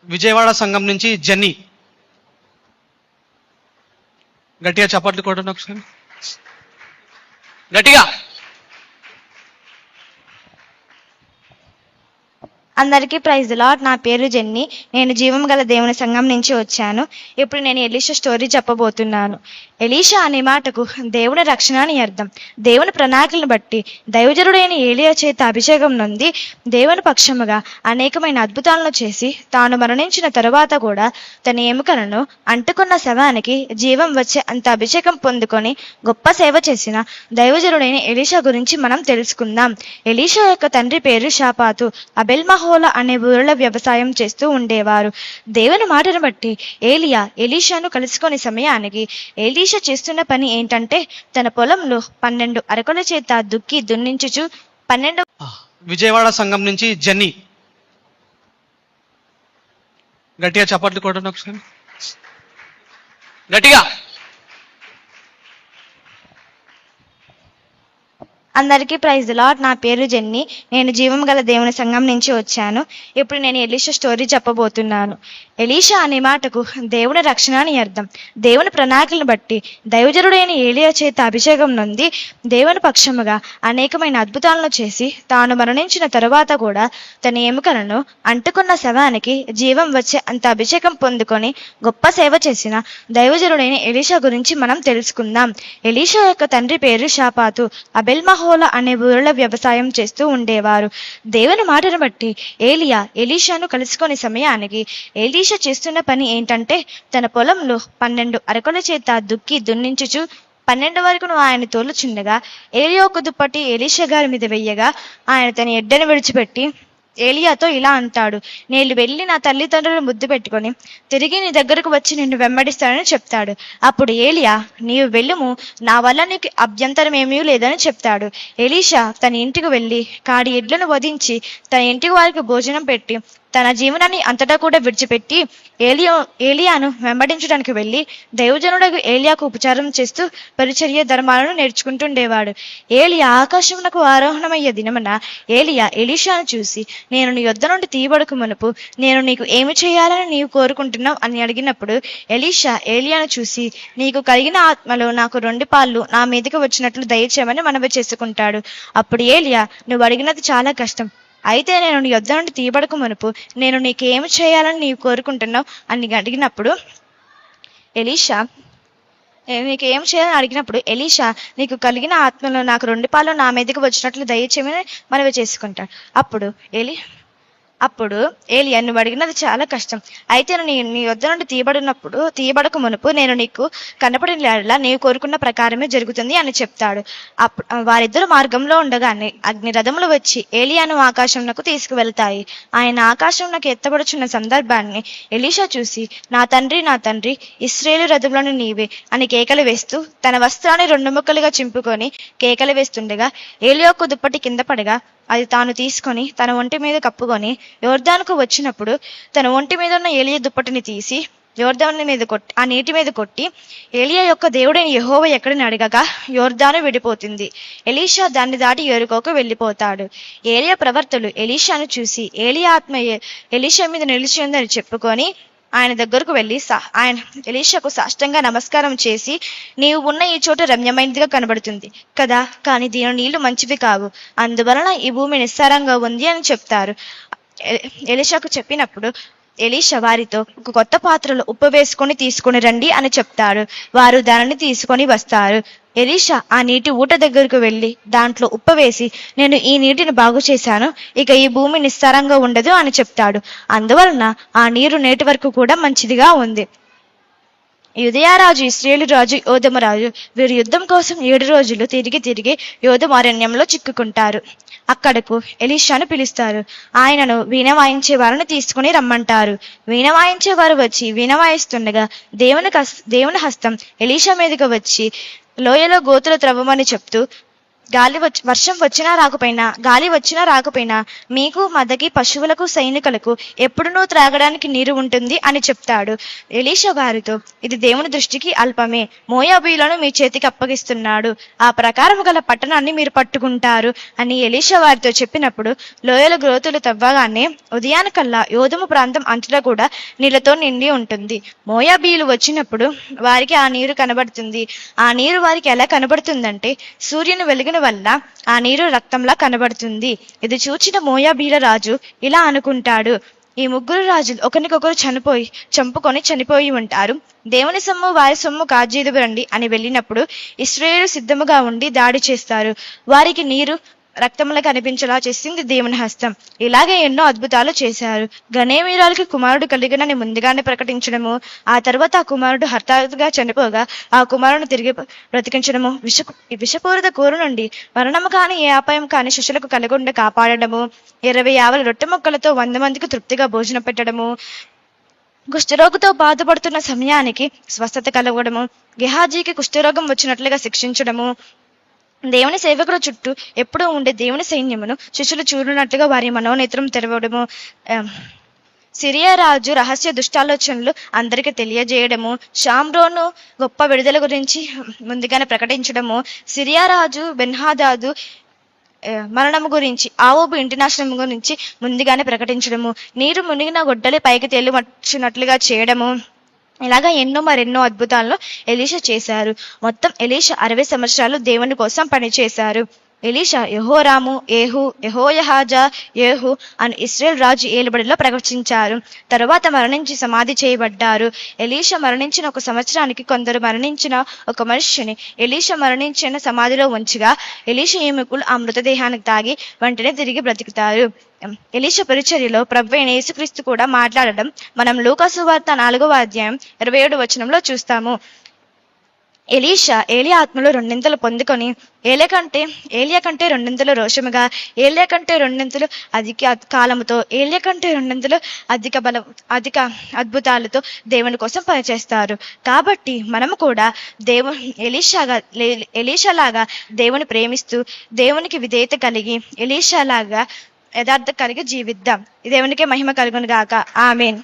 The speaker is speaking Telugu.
విజయవాడ సంఘం నుంచి జెన్నీ. గట్టిగా చప్పట్లు కొట్టండి ఒకసారి, గట్టిగా. అందరికీ ప్రైజ్ లార్డ్. నా పేరు జెన్నీ. నేను జీవం గల దేవుని సంఘం నుంచి వచ్చాను. ఇప్పుడు నేను ఎలీషా స్టోరీ చెప్పబోతున్నాను. ఎలీషా అనే మాటకు దేవుని రక్షణ అని అర్థం. దేవుని ప్రణాళికలను బట్టి దైవజనుడైన ఏలియా చేత అభిషేకం నొంది దేవుని పక్షముగా అనేకమైన అద్భుతాలను చేసి తాను మరణించిన తరువాత కూడా తన ఎముకలను అంటుకున్న శవానికి జీవం వచ్చే అంత అభిషేకం పొందుకొని గొప్ప సేవ చేసిన దైవజనుడైన ఎలీషా గురించి మనం తెలుసుకుందాం. ఎలీషా యొక్క తండ్రి పేరు షాపాతు. అబెల్మహోలా అనే ఊరిలో వ్యవసాయం చేస్తూ ఉండేవారు. దేవుని మాటను బట్టి ఎలీషాను కలుసుకునే సమయానికి ఎలీషా చేస్తున్న పని ఏంటంటే తన పొలంలో 12 అరకుల చేత దుక్కి దున్నించుచు 12. విజయవాడ సంఘం నుంచి జెన్నీ. గట్టిగా చప్పట్లు కొట్టండి ఒకసారి, గట్టిగా. అందరికీ ప్రైజ్ లార్డ్. నా పేరు జెన్నీ. నేను జీవం గల దేవుని సంఘం నుంచి వచ్చాను. ఇప్పుడు నేను ఎలీషా స్టోరీ చెప్పబోతున్నాను. ఎలీషా అనే మాటకు దేవుని రక్షణ అని అర్థం. దేవుని ప్రణాళికలను బట్టి దైవజనుడైన ఏలియా చేత అభిషేకం నొంది దేవుని పక్షముగా అనేకమైన అద్భుతాలను చేసి తాను మరణించిన తరువాత కూడా తన ఎముకలను అంటుకున్న శవానికి జీవం వచ్చే అంత అభిషేకం పొందుకొని గొప్ప సేవ చేసిన దైవజనుడైన ఎలీషా గురించి మనం తెలుసుకుందాం. ఎలీషా యొక్క తండ్రి పేరు షాపాతు. అబెల్మహోలా అనే ఊరిలో వ్యవసాయం చేస్తూ ఉండేవారు. దేవుని మాటను బట్టి ఎలీషాను కలుసుకునే సమయానికి ఎలీషా చేస్తున్న పని ఏంటంటే తన పొలంలో 12 అరకుల చేత దుక్కి దున్నించుచు 12 వరకును ఆయన తోలుచుండగా ఏలియా ఒక దుప్పటి ఎలీషా గారి మీద వెయ్యగా ఆయన తన ఎడ్డను విడిచిపెట్టి ఏలియాతో ఇలా అంటాడు, నేను వెళ్ళి నా తల్లిదండ్రులను ముద్దు పెట్టుకొని తిరిగి నీ దగ్గరకు వచ్చి నిన్ను వెంబడిస్తానని చెప్తాడు. అప్పుడు ఏలియా, నీవు వెళ్ళుము, నా వల్ల నీకు అభ్యంతరం ఏమీ లేదని చెప్తాడు. ఎలీషా తన ఇంటికి వెళ్ళి కాడి ఎడ్లను వధించి తన ఇంటికి వారికి భోజనం పెట్టి తన జీవనాన్ని అంతటా కూడా విడిచిపెట్టి ఏలియాను వెంబడించడానికి వెళ్ళి దైవజనుడు ఏలియాకు ఉపచారం చేస్తూ పరిచర్య ధర్మాలను నేర్చుకుంటుండేవాడు. ఏలియా ఆకాశమునకు ఆరోహణమయ్యే దినమున ఏలియా ఎలీషాను చూసి, నేను నీ యొద్ద నుండి తీయబడకు మునుపు నేను నీకు ఏమి చేయాలని నీవు కోరుకుంటున్నావు అని అడిగినప్పుడు ఎలీషా ఏలియాను చూసి, నీకు కలిగిన ఆత్మలో నాకు 2 పాళ్ళు నా మీదకి వచ్చినట్లు దయచేయమని మనవి చేసుకుంటాడు. అప్పుడు ఏలియా, నువ్వు అడిగినది చాలా కష్టం, అయితే నేను నీ యొద్ద నుండి తీయబడక మునుపు నేను నీకేమి చేయాలని నీవు కోరుకుంటున్నావు అని అడిగినప్పుడు ఎలీషా నీకు కలిగిన ఆత్మలో నాకు 2 పాలు నా మీదకి వచ్చినట్లు దయచేయమని మనవి చేసుకుంటాడు. అప్పుడు ఏలియా, నువ్వు అడిగినది చాలా కష్టం, అయితే నీ యొద్ద నుండి తీయబడక మునుపు నేను నీకు కనపడిన నీవు కోరుకున్న ప్రకారమే జరుగుతుంది అని చెప్తాడు. వారిద్దరు మార్గంలో ఉండగానే అగ్ని రథములు వచ్చి ఏలియాను ఆకాశంలోకి తీసుకువెళ్తాయి. ఆయన ఆకాశంలోకి ఎత్తబడుచున్న సందర్భాన్ని ఎలీషా చూసి, నా తండ్రి ఇశ్రాయేలు రథములను నీవే అని కేకలు వేస్తూ తన వస్త్రాన్ని 2 ముక్కలుగా చింపుకొని కేకలు వేస్తుండగా ఏలియాకు దుప్పటి కింద పడగా అది తాను తీసుకొని తన ఒంటి మీద కప్పుకొని యోర్దానుకు వచ్చినప్పుడు తన ఒంటి మీద ఉన్న ఏలియా దుప్పటిని తీసి యోర్దాను మీద కొట్టి ఆ నీటి మీద కొట్టి ఏలియా యొక్క దేవుడైన యెహోవా ఎక్కడని అడగగా యోర్దాను విడిపోతుంది. ఎలీషా దాన్ని దాటి ఎరుకోకు వెళ్ళిపోతాడు. ఏలియా ప్రవర్తలు ఎలీషాను చూసి ఏలియా ఆత్మ ఎలీషా మీద నిలిచి ఉందని చెప్పుకొని ఆయన దగ్గరకు వెళ్ళి ఆయన ఎలీషాకు సాష్టంగా నమస్కారం చేసి, నీవు ఉన్న ఈ చోటు రమ్యమైనదిగా కనబడుతుంది కదా, కానీ దీని నీళ్లు మంచివి కావు, అందువలన ఈ భూమి నిస్సారంగా ఉంది అని చెప్తారు. ఎలీషాకు చెప్పినప్పుడు ఎలీషా వారితో, ఒక కొత్త పాత్రలో ఉప్పు వేసుకొని తీసుకొని రండి అని చెప్తాడు. వారు దానిని తీసుకొని వస్తారు. ఎలీషా ఆ నీటి ఊట దగ్గరకు వెళ్ళి దాంట్లో ఉప్పు వేసి, నేను ఈ నీటిని బాగు చేశాను, ఇక ఈ భూమి నిస్సారంగా ఉండదు అని చెప్తాడు. అందువలన ఆ నీరు నేటి వరకు కూడా మంచిదిగా ఉంది. యూదయరాజు, ఇశ్రాయేలు రాజు, యోదము రాజు వీరు యుద్ధం కోసం 7 రోజులు తిరిగి యోదము అరణ్యంలో చిక్కుకుంటారు. అక్కడకు ఎలీషాను పిలుస్తారు. ఆయనను వీణ వాయించే వారిని తీసుకుని రమ్మంటారు. వీణ వాయించే వారు వచ్చి వీణ వాయిస్తుండగా దేవుని హస్తం ఎలీషా మీదకి వచ్చి లోయలో గోతులు త్రవ్వమని చెప్తూ వర్షం వచ్చినా రాకపోయినా, గాలి వచ్చినా రాకపోయినా మీకు, మదకి, పశువులకు, సైనికులకు ఎప్పుడునూ త్రాగడానికి నీరు ఉంటుంది అని చెప్తాడు. ఎలీషా వారితో, ఇది దేవుని దృష్టికి అల్పమే, మోయాబీయులను మీ చేతికి అప్పగిస్తున్నాడు, ఆ ప్రకారం గల పట్టణాన్ని మీరు పట్టుకుంటారు అని ఎలీషా వారితో చెప్పినప్పుడు లోయల గ్రోతులు తవ్వగానే ఉదయానికల్లా యోధము ప్రాంతం అంతటా కూడా నీళ్లతో నిండి ఉంటుంది. మోయాబీయులు వచ్చినప్పుడు వారికి ఆ నీరు కనబడుతుంది. ఆ నీరు వారికి ఎలా కనబడుతుందంటే సూర్యుని వెలుగున వల్ల ఆ నీరు రక్తంలా కనబడుతుంది. ఇది చూచిన మోయాబీల రాజు ఇలా అనుకుంటాడు, ఈ ముగ్గురు రాజులు ఒకరికొకరు చంపుకొని చనిపోయి ఉంటారు. దేవుని సొమ్ము వారి సొమ్ము కాజేదు రండి అని వెళ్ళినప్పుడు ఇశ్రాయేలు సిద్ధముగా ఉండి దాడి చేస్తారు. వారికి నీరు రక్తంలో కనిపించేలా చేసింది దేవుని హస్తం. ఇలాగే ఎన్నో అద్భుతాలు చేశారు. గనేమీరాలకి కుమారుడు కలిగినని ముందుగానే ప్రకటించడము, ఆ తర్వాత ఆ కుమారుడు హఠాత్తుగా చనిపోగా ఆ కుమారుని తిరిగి బ్రతికించడము, విషపూరిత కూర నుండి మరణము కాని ఏ అపాయం కాని శిష్యులకు కలగకుండా కాపాడడము, 20 రొట్టె ముక్కలతో 100 మందికి తృప్తిగా భోజనం పెట్టడము, కుష్ఠరోగంతో బాధపడుతున్న సమయానికి స్వస్థత కలగడము, గెహాజీకి కుష్ఠరోగం వచ్చినట్లుగా శిక్షించడము, దేవుని సేవకుల చుట్టూ ఎప్పుడూ ఉండే దేవుని సైన్యమును శిష్యులు చూడనట్లుగా వారి మనోనేత్రం తెరవడము, సిరియా రాజు రహస్య దుష్టాలోచనలు అందరికీ తెలియజేయడము, షామ్రోను గొప్ప విడుదల గురించి ముందుగానే ప్రకటించడము, సిరియా రాజు బెన్హాదాదు మరణము గురించి, ఆవోబు ఇంటి నాశనం గురించి ముందుగానే ప్రకటించడము, నీరు మునిగిన గొడ్డలి పైకి తేలి వచ్చినట్లుగా చేయడము, ఇలాగా మరెన్నో అద్భుతాలను ఎలీషా చేశారు. మొత్తం ఎలీషా 60 సంవత్సరాలు దేవుని కోసం పనిచేశారు. ఎలీషా యెహోరాము, ఏహు, యెహోయాహాజా, యేహు అని ఇశ్రాయేల్ రాజు ఏలుబడిలో ప్రవచించారు. తరువాత మరణించి సమాధి చేయబడ్డారు. ఎలీషా మరణించిన 1 సంవత్సరానికి కొందరు మరణించిన ఒక మనిషిని ఎలీషా మరణించిన సమాధిలో ఉంచగా ఎలీషా ఎముకలు ఆ మృతదేహానికి తాగి వెంటనే తిరిగి బ్రతుకుతారు. ఎలీషా పరిచర్యలో ప్రభువైన యేసుక్రీస్తు కూడా మాట్లాడడం మనం లూకాసు వార్త 4వ అధ్యాయం 27 వచనంలో చూస్తాము. ఎలీషా ఏలియా ఆత్మలో 2 పొందుకొని ఏలియా కంటే 2 రోషముగా, ఏలియా కంటే 2 అధిక కాలముతో, ఏలియా కంటే 2 అధిక అద్భుతాలతో దేవుని కోసం పనిచేస్తారు. కాబట్టి మనము కూడా ఎలీషాలాగా దేవుని ప్రేమిస్తూ దేవునికి విధేయత కలిగి ఎలీషాలాగా యథార్థ కలిగి జీవిద్దాం. దేవునికే మహిమ కలుగును గాక. ఆమేన్.